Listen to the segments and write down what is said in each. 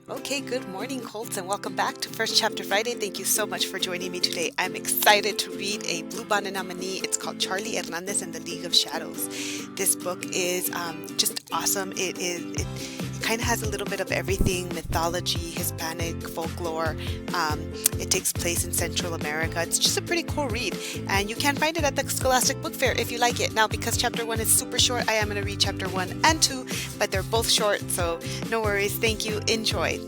Okay, good morning, Colts, and welcome back to First Chapter Friday. Thank you so much for joining me today. I'm excited to read a Blue Bonnet nominee. It's called Charlie Hernandez and the League of Shadows. This book is just awesome. It kind of has a little bit of everything: mythology, Hispanic folklore. It takes place in Central America. It's just a pretty cool read, and you can find it at the Scholastic Book Fair if you like it. Now, because Chapter 1 is super short, I am going to read Chapter 1 and 2, but they're both short, so no worries. Thank you. Enjoy.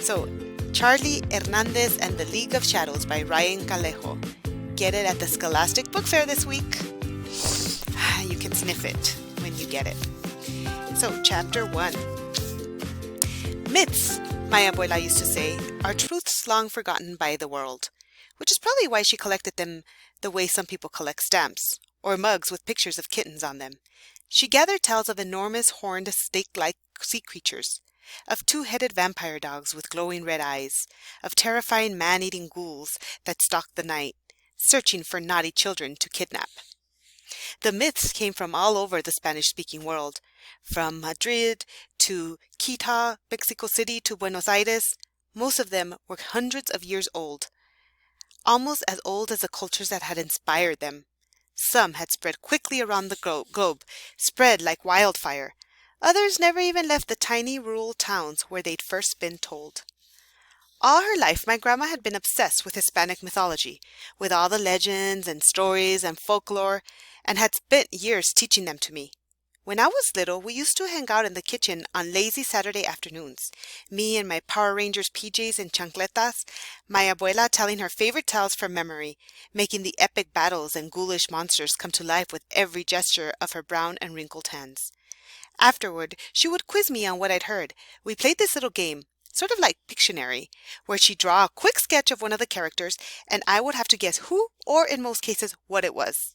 So, Charlie Hernandez and the League of Shadows by Ryan Calejo. Get it at the Scholastic Book Fair this week. You can sniff it when you get it. So, Chapter 1. Myths, my abuela used to say, are truths long forgotten by the world, which is probably why she collected them the way some people collect stamps, or mugs with pictures of kittens on them. She gathered tales of enormous horned snake-like sea creatures, of two-headed vampire dogs with glowing red eyes, of terrifying man-eating ghouls that stalked the night, searching for naughty children to kidnap. The myths came from all over the Spanish-speaking world, from Madrid to Quito, Mexico City to Buenos Aires. Most of them were hundreds of years old, almost as old as the cultures that had inspired them. Some had spread quickly around the globe, spread like wildfire. Others never even left the tiny rural towns where they'd first been told. All her life, my grandma had been obsessed with Hispanic mythology, with all the legends and stories and folklore, and had spent years teaching them to me. When I was little, we used to hang out in the kitchen on lazy Saturday afternoons, me in my Power Rangers PJs and chancletas, my abuela telling her favorite tales from memory, making the epic battles and ghoulish monsters come to life with every gesture of her brown and wrinkled hands. Afterward, she would quiz me on what I'd heard. We played this little game, sort of like Pictionary, where she'd draw a quick sketch of one of the characters, and I would have to guess who, or in most cases, what it was.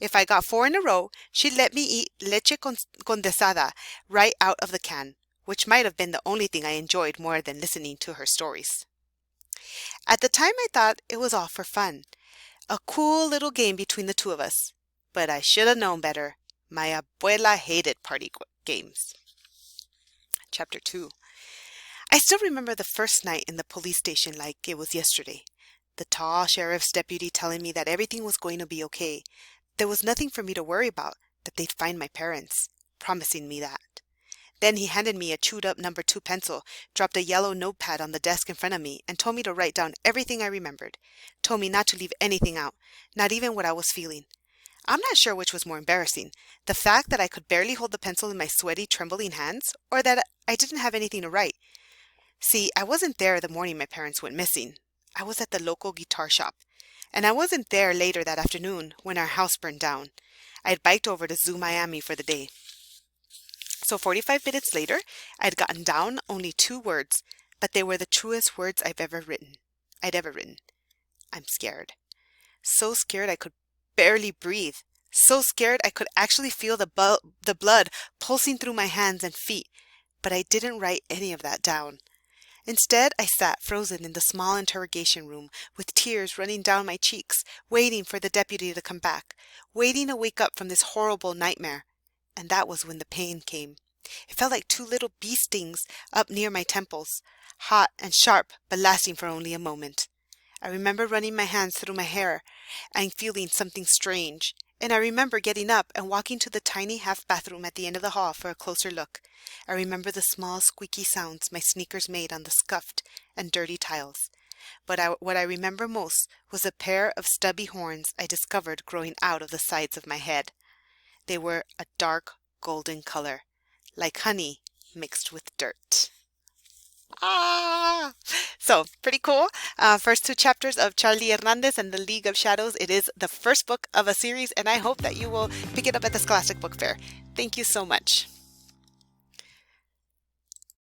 If I got 4 in a row, she'd let me eat leche condensada right out of the can, which might have been the only thing I enjoyed more than listening to her stories. At the time, I thought it was all for fun, a cool little game between the two of us. But I should have known better. My abuela hated party games. Chapter 2. I still remember the first night in the police station like it was yesterday. The tall sheriff's deputy telling me that everything was going to be okay. There was nothing for me to worry about, that they'd find my parents, promising me that. Then he handed me a chewed-up number 2 pencil, dropped a yellow notepad on the desk in front of me, and told me to write down everything I remembered. Told me not to leave anything out, not even what I was feeling. I'm not sure which was more embarrassing, the fact that I could barely hold the pencil in my sweaty, trembling hands, or that I didn't have anything to write. See, I wasn't there the morning my parents went missing. I was at the local guitar shop, and I wasn't there later that afternoon when our house burned down. I had biked over to Zoo Miami for the day. So 45 minutes later, I'd gotten down only 2 words, but they were the truest words I'd ever written. I'm scared. So scared I could barely breathe. So scared I could actually feel the blood pulsing through my hands and feet, but I didn't write any of that down. Instead, I sat frozen in the small interrogation room with tears running down my cheeks, waiting for the deputy to come back, waiting to wake up from this horrible nightmare. And that was when the pain came. It felt like 2 little bee stings up near my temples, hot and sharp, but lasting for only a moment. I remember running my hands through my hair and feeling something strange, and I remember getting up and walking to the tiny half bathroom at the end of the hall for a closer look. I remember the small squeaky sounds my sneakers made on the scuffed and dirty tiles. But what I remember most was a pair of stubby horns I discovered growing out of the sides of my head. They were a dark golden color, like honey mixed with dirt. So, pretty cool. First 2 chapters of Charlie Hernandez and the League of Shadows. It is the first book of a series, and I hope that you will pick it up at the Scholastic Book Fair. Thank you so much.